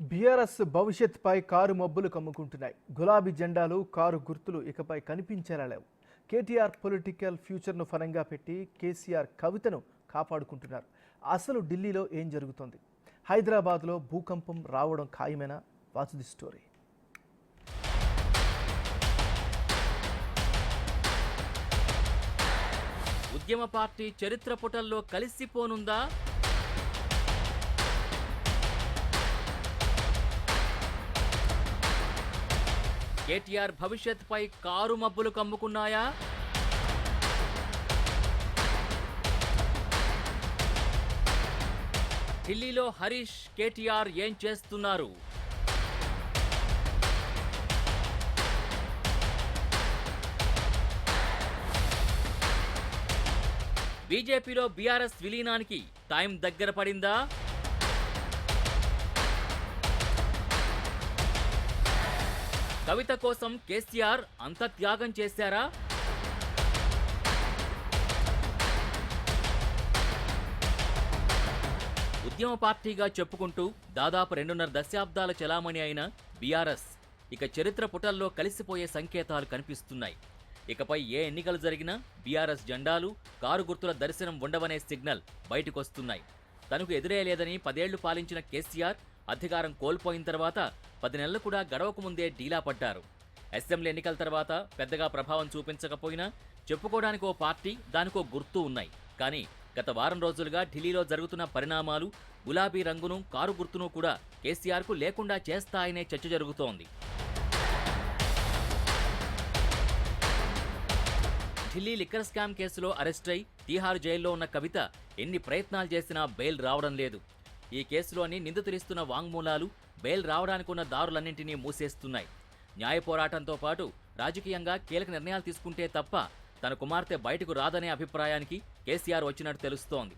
BRS భవిష్యత్పై car మబ్బులు కమ్ముకుంటున్నాయి. గులాబీ జెండాలు, కారు గుర్తులు ఇకపై కనిపించేలా లేవు. కేటీఆర్ పొలిటికల్ ఫ్యూచర్ను ఫలంగా పెట్టి కేసీఆర్ కవితను కాపాడుకుంటున్నారు. అసలు ఢిల్లీలో ఏం జరుగుతోంది? హైదరాబాద్లో భూకంపం రావడం ఖాయమేనా? Watch the story. ఉద్యమ పార్టీ చరిత్ర పుటల్లో కలిసిపోనుందా? కేటీఆర్ భవిష్యత్పై కారు మబ్బులు కమ్ముకున్నాయా? ఢిల్లీలో హరీష్, కేటీఆర్ ఏం చేస్తున్నారు? బీజేపీలో బీఆర్ఎస్ విలీనానికి టైం దగ్గర పడిందా? కవిత కోసం కేసీఆర్ అంత త్యాగం చేశారా? ఉద్యమ పార్టీగా చెప్పుకుంటూ దాదాపు 2.5 దశాబ్దాల చెలామణి అయిన బీఆర్ఎస్ ఇక చరిత్ర పుటల్లో కలిసిపోయే సంకేతాలు కనిపిస్తున్నాయి. ఇకపై ఏ ఎన్నికలు జరిగినా బీఆర్ఎస్ జెండాలు, కారు గుర్తుల దర్శనం ఉండవనే సిగ్నల్ బయటకొస్తున్నాయి. తనకు ఎదురేలేదని 10 ఏళ్లు పాలించిన కేసీఆర్ అధికారం కోల్పోయిన తర్వాత 10 నెలలు కూడా గడవకు ముందే డీలా పడ్డారు. అసెంబ్లీ ఎన్నికల తర్వాత పెద్దగా ప్రభావం చూపించకపోయినా చెప్పుకోవడానికి ఓ పార్టీ, దానికో గుర్తు ఉన్నాయి. కానీ గత వారం రోజులుగా ఢిల్లీలో జరుగుతున్న పరిణామాలు గులాబీ రంగును, కారు గుర్తును కూడా కేసీఆర్కు లేకుండా చేస్తాయనే చర్చ జరుగుతోంది. ఢిల్లీ లిక్కర్ స్కామ్ కేసులో అరెస్ట్ అయి తీహార్ జైల్లో ఉన్న కవిత ఎన్ని ప్రయత్నాలు చేసినా బెయిల్ రావడం లేదు. ఈ కేసులోని నిందితులిస్తున్న వాంగ్మూలాలు బెయిల్ రావడానికున్న దారులన్నింటినీ మూసేస్తున్నాయి. న్యాయ పోరాటంతో పాటు రాజకీయంగా కీలక నిర్ణయాలు తీసుకుంటే తప్ప తన కుమార్తె బయటకు రాదనే అభిప్రాయానికి కేసీఆర్ వచ్చినట్టు తెలుస్తోంది.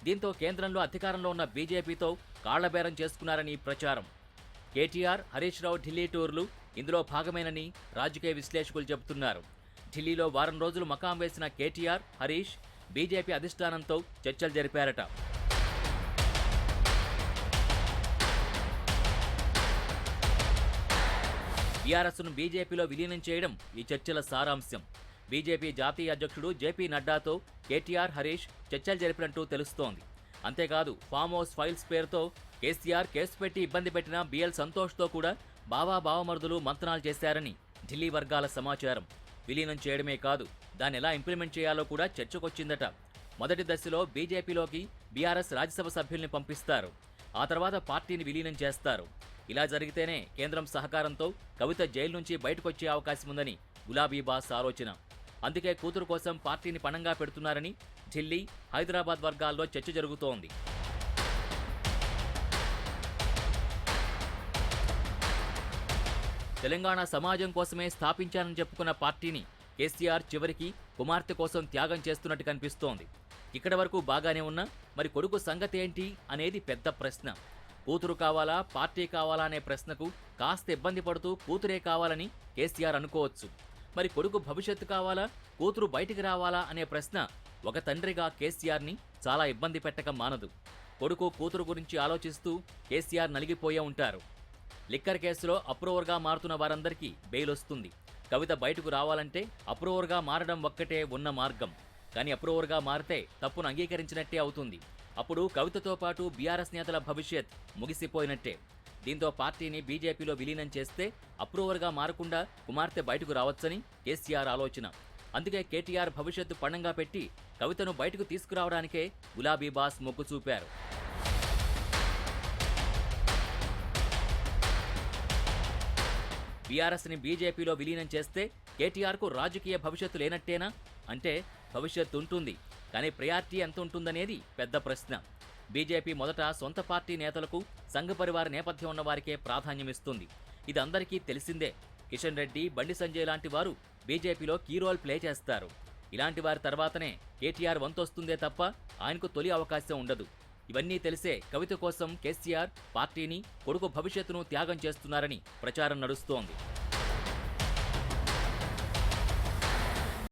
దీంతో కేంద్రంలో అధికారంలో ఉన్న బీజేపీతో కాళ్లబేరం చేసుకున్నారని ప్రచారం. కేటీఆర్, హరీష్ రావు ఢిల్లీ టూర్లు ఇందులో భాగమేనని రాజకీయ విశ్లేషకులు చెబుతున్నారు. ఢిల్లీలో వారం రోజులు మకాం వేసిన కేటీఆర్, హరీష్ బీజేపీ అధిష్టానంతో చర్చలు జరిపారట. బీఆర్ఎస్ను బీజేపీలో విలీనం చేయడం ఈ చర్చల సారాంశం. బీజేపీ జాతీయ అధ్యక్షుడు జేపీ నడ్డాతో కేటీఆర్, హరీష్ చర్చలు జరిపినట్టు తెలుస్తోంది. అంతేకాదు ఫామ్ హౌస్ ఫైల్స్ పేరుతో కేసీఆర్ కేసు పెట్టి ఇబ్బంది పెట్టిన బిఎల్ సంతోష్తో కూడా బావమరుదులు మంతనాలు చేశారని ఢిల్లీ వర్గాల సమాచారం. విలీనం చేయడమే కాదు, దాన్ని ఎలా ఇంప్లిమెంట్ చేయాలో కూడా చర్చకొచ్చిందట. మొదటి దశలో బీజేపీలోకి బీఆర్ఎస్ రాజ్యసభ సభ్యుల్ని పంపిస్తారు. ఆ తర్వాత పార్టీని విలీనం చేస్తారు. ఇలా జరిగితేనే కేంద్రం సహకారంతో కవిత జైలు నుంచి బయటకొచ్చే అవకాశం ఉందని గులాబీ బాస్ ఆలోచన. అందుకే కూతురు కోసం పార్టీని పణంగా పెడుతున్నారని ఢిల్లీ, హైదరాబాద్ వర్గాల్లో చర్చ జరుగుతోంది. తెలంగాణ సమాజం కోసమే స్థాపించానని చెప్పుకున్న పార్టీని కేసీఆర్ చివరికి కుమార్తె కోసం త్యాగం చేస్తున్నట్టు కనిపిస్తోంది. ఇక్కడి వరకు బాగానే ఉన్నా మరి కొడుకు సంగతి ఏంటి అనేది పెద్ద ప్రశ్న. కూతురు కావాలా, పార్టీ కావాలా అనే ప్రశ్నకు కాస్త ఇబ్బంది పడుతూ కూతురే కావాలని కేసీఆర్ అనుకోవచ్చు. మరి కొడుకు భవిష్యత్తు కావాలా, కూతురు బయటికి రావాలా అనే ప్రశ్న ఒక తండ్రిగా కేసీఆర్ని చాలా ఇబ్బంది పెట్టక మానదు. కొడుకు, కూతురు గురించి ఆలోచిస్తూ కేసీఆర్ నలిగిపోయే ఉంటారు. లిక్కర్ కేసులో అప్రూవర్గా మారుతున్న వారందరికీ బెయిల్ వస్తుంది. కవిత బయటకు రావాలంటే అప్రూవర్గా మారడం ఒక్కటే ఉన్న మార్గం. కానీ అప్రూవర్గా మారితే తప్పును అంగీకరించినట్టే అవుతుంది. అప్పుడు కవితతో పాటు బీఆర్ఎస్ నేతల భవిష్యత్ ముగిసిపోయినట్టే. దీంతో పార్టీని బీజేపీలో విలీనం చేస్తే అప్రూవర్గా మారకుండా కుమార్తె బయటకు రావచ్చని కేసీఆర్ ఆలోచన. అందుకే కేటీఆర్ భవిష్యత్తు పణంగా పెట్టి కవితను బయటకు తీసుకురావడానికే గులాబీ బాస్ మొగ్గు చూపారు. బీఆర్ఎస్ని బీజేపీలో విలీనం చేస్తే కేటీఆర్కు రాజకీయ భవిష్యత్తు లేనట్టేనా? అంటే భవిష్యత్తు ఉంటుంది, కానీ ప్రయారిటీ ఎంత ఉంటుందనేది పెద్ద ప్రశ్న. బీజేపీ మొదట సొంత పార్టీ నేతలకు, సంఘ పరివార నేపథ్యం ఉన్న వారికే ప్రాధాన్యమిస్తుంది. ఇది అందరికీ తెలిసిందే. కిషన్ రెడ్డి, బండి సంజయ్ లాంటి వారు బీజేపీలో కీ రోల్ ప్లే చేస్తారు. ఇలాంటి వారి తర్వాతనే కేటీఆర్ వంతొస్తుందే తప్ప ఆయనకు తొలి అవకాశం ఉండదు. ఇవన్నీ తెలిసే కవిత కోసం కేసీఆర్ పార్టీని, కొడుకు భవిష్యత్తును త్యాగం చేస్తున్నారని ప్రచారం నడుస్తోంది.